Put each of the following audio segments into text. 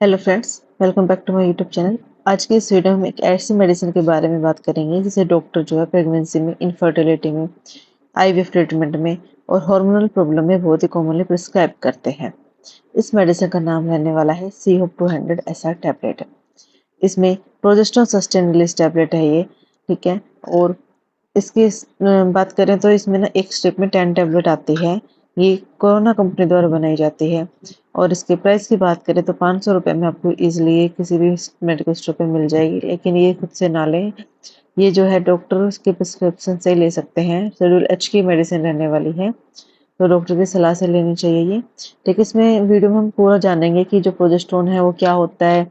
Hello friends, welcome back to my YouTube channel. आज की इस वीडियो में हम एक ऐसी मेडिसिन के बारे में बात करेंगे जिसे डॉक्टर जो है प्रेगनेंसी में, इनफर्टिलिटी में, आईवीएफ ट्रीटमेंट में और हार्मोनल प्रॉब्लम में बहुत ही कॉमनली प्रिस्क्राइब करते हैं। इस मेडिसिन का नाम रहने वाला है सी होप 200 SR टैबलेट। इसमें प्रोजेस्टेरोन सस्टेन रिलीज टैबलेट है ये, ठीक है। और इसकी बात करें तो इसमें ना एक स्ट्रिप में 10 टैबलेट आती है। ये कोरोना कंपनी द्वारा बनाई जाती है और इसके प्राइस की बात करें तो 500 रुपये में आपको इजीली ये किसी भी मेडिकल स्टोर पे मिल जाएगी, लेकिन ये खुद से ना लें। ये जो है डॉक्टर के प्रिस्क्रिप्शन से ले सकते हैं। शेड्यूल एच की मेडिसिन रहने वाली है, तो डॉक्टर की सलाह से लेनी चाहिए ये। ठीक है, इसमें वीडियो में हम पूरा जानेंगे कि जो प्रोजेस्टेरोन है वो क्या होता है,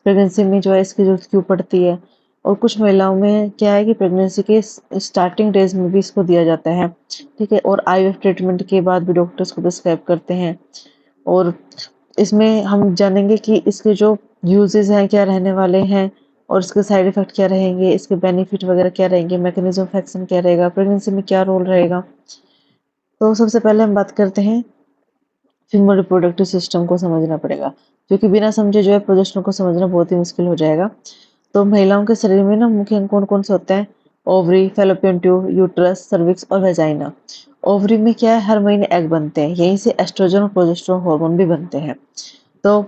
प्रेगनेंसी में जो है इसकी जरूरत क्यों पड़ती है, और कुछ महिलाओं में क्या है कि प्रेगनेंसी के स्टार्टिंग डेज में भी इसको दिया जाता है। ठीक है, और आईवीएफ ट्रीटमेंट के बाद भी डॉक्टर इसको प्रिस्क्राइब करते हैं। और इसमें हम जानेंगे कि इसके जो यूजेस हैं क्या रहने वाले हैं, और इसके साइड इफेक्ट क्या रहेंगे, इसके बेनिफिट वगैरह क्या रहेंगे, मैकेनिज्म ऑफ एक्शन क्या रहेगा, प्रेगनेंसी में क्या रोल रहेगा। तो सबसे पहले हम बात करते हैं, फीमेल रिप्रोडक्टिव सिस्टम को समझना पड़ेगा, क्योंकि बिना समझे जो है प्रोजेस्टेरोन को समझना बहुत ही मुश्किल हो जाएगा। तो महिलाओं के शरीर में ना मुख्य अंग कौन कौन से होते हैं? Ovary, fallopian tube, uterus, cervix और वेजाइना। ओवरी में क्या है, हर महीने एग बनते हैं, यहीं से एस्ट्रोजन और प्रोजेस्टेरोन हार्मोन भी बनते हैं। तो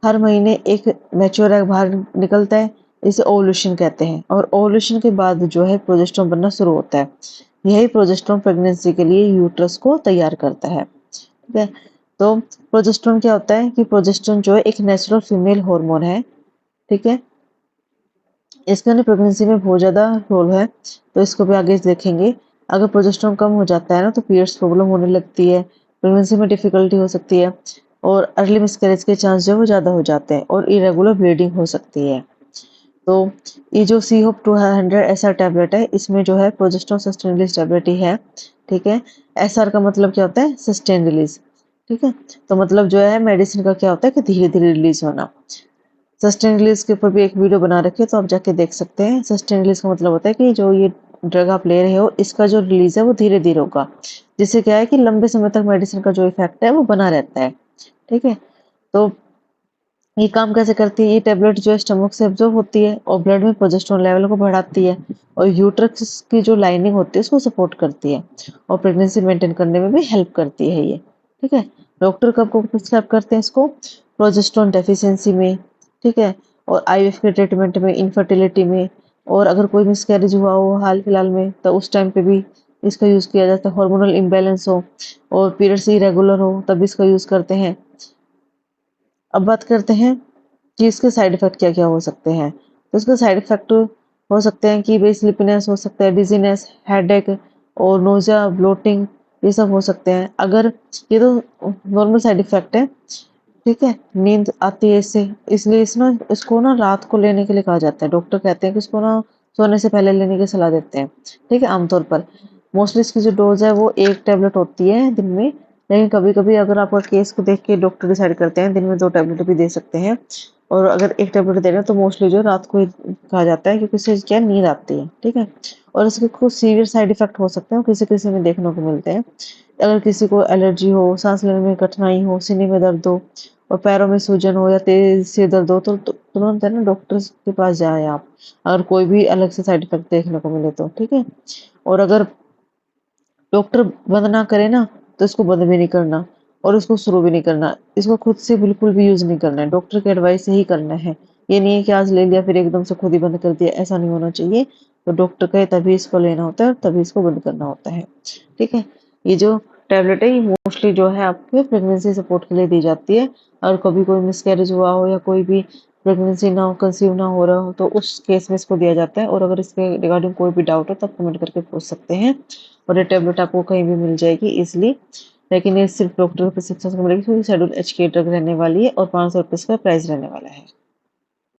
हर महीने एक मैच्योर एग बाहर निकलता है, इसे ओवुलेशन कहते हैं, और ओवुलेशन के बाद जो है प्रोजेस्टेरोन बनना शुरू होता है। यही प्रोजेस्टेरोन प्रेगनेंसी के लिए यूट्रस को तैयार करता है। ठीक है, तो प्रोजेस्टेरोन क्या होता है कि प्रोजेस्टेरोन जो है एक नेचुरल फीमेल हार्मोन है। ठीक है, इसका ना प्रेगनेंसी में बहुत ज़्यादा रोल है, तो इसको भी आगे देखेंगे। अगर प्रोजेस्टेरोन कम हो जाता है ना तो पीरियड्स प्रॉब्लम होने लगती है, प्रेगनेंसी में डिफिकल्टी हो सकती है, और अर्ली मिसकैरेज के चांस जो है वो ज़्यादा हो जाते हैं, और इरेगुलर ब्लीडिंग हो सकती है। तो ये जो सी होप 200 SR टैबलेट है, इसमें जो है प्रोजेस्टेरोन सस्टेन रिलीज टैबलेट ही है। ठीक है, SR का मतलब क्या होता है? Sustain release. ठीक है, तो मतलब जो है मेडिसिन का क्या होता है कि धीरे धीरे रिलीज होना। सस्टेन रिलीज के ऊपर भी एक वीडियो बना रखी है, तो आप जाके देख सकते हैं। सस्टेन रिलीज का मतलब होता है कि जो ये ड्रग आप ले रहे हो, इसका जो रिलीज है वो धीरे धीरे होगा, जिससे क्या है कि लंबे समय तक मेडिसिन का जो इफेक्ट है वो बना रहता है। ठीक है, तो ये काम कैसे करती है? ये टेबलेट जो है स्टमक से एब्जॉर्ब होती है और ब्लड में प्रोजेस्टेरोन लेवल को बढ़ाती है, और यूट्रस की जो लाइनिंग होती है उसको सपोर्ट करती है, और प्रेगनेंसी मेंटेन करने में भी हेल्प करती है ये। ठीक है, डॉक्टर कब को प्रिस्क्राइब करते हैं इसको? प्रोजेस्टेरोन डेफिशिएंसी में, ठीक है, और आईवीएफ के ट्रीटमेंट में, इनफर्टिलिटी में, और अगर कोई मिसकैरेज हुआ हो हाल फिलहाल में तो उस टाइम पे भी इसका यूज किया जाता है। हार्मोनल इम्बैलेंस हो और पीरियड्स इरेगुलर हो तब इसका यूज करते हैं। अब बात करते हैं कि इसके साइड इफेक्ट क्या क्या हो सकते हैं। तो इसके साइड इफेक्ट हो सकते हैं कि बेस स्लीपीनेस हो सकता है, डिजीनेस, हेडेक और नोजिया, ब्लोटिंग, ये सब हो सकते हैं। अगर ये तो नॉर्मल साइड इफेक्ट है, ठीक है, नींद आती है इससे, इसलिए इसको ना रात को लेने के लिए कहा जाता है। डॉक्टर कहते हैं कि इसको ना सोने से पहले लेने की सलाह देते हैं। ठीक है, आमतौर पर मोस्टली इसकी जो डोज है वो एक टैबलेट होती है दिन में, लेकिन कभी कभी अगर आपका केस को देख के डॉक्टर डिसाइड करते हैं दिन में 2 टैबलेट भी दे सकते हैं। और अगर एक टैबलेट दे रहे हैं तो मोस्टली जो रात को ही कहा जाता है, क्योंकि इससे क्या नींद आती है। ठीक है, और इसके कुछ सीवियर साइड इफेक्ट हो सकते हैं, किसी किसी में देखने को मिलते हैं। अगर किसी को एलर्जी हो, सांस लेने में कठिनाई हो, सीने में दर्द हो और पैरों में सूजन हो या तेज से दर्द हो, तो तुरंत है ना डॉक्टर के पास जाएं आप, अगर कोई भी अलग से साइड इफेक्ट देखने को मिले तो। ठीक है, और अगर डॉक्टर बंद ना करे ना तो इसको बंद भी नहीं करना, और इसको शुरू भी नहीं करना। इसको खुद से बिल्कुल भी यूज नहीं करना है, डॉक्टर के एडवाइस से ही करना है। ये नहीं है कि आज ले लिया फिर एकदम से खुद ही बंद कर दिया, ऐसा नहीं होना चाहिए। तो डॉक्टर कहे तभी इसको लेना होता है और तभी इसको बंद करना होता है। ठीक है, ये जो टैबलेट है ये मोस्टली जो है आपके प्रेगनेंसी सपोर्ट के लिए दी जाती है। और कभी कोई मिसकैरेज हुआ हो या कोई भी प्रेगनेंसी ना हो, कंसीव ना हो रहा हो, तो उस केस में इसको दिया जाता है। और अगर इसके रिगार्डिंग कोई भी डाउट हो तो आप कमेंट करके पूछ सकते हैं, और ये टैबलेट आपको कहीं भी मिल जाएगी इजिली। लेकिन ये सिर्फ डॉक्टर के प्रिस्क्रिप्शन से मिलेगी, क्योंकि शेड्यूल एच की ड्रग रहने वाली है और 500 रुपये इसका प्राइस रहने वाला है।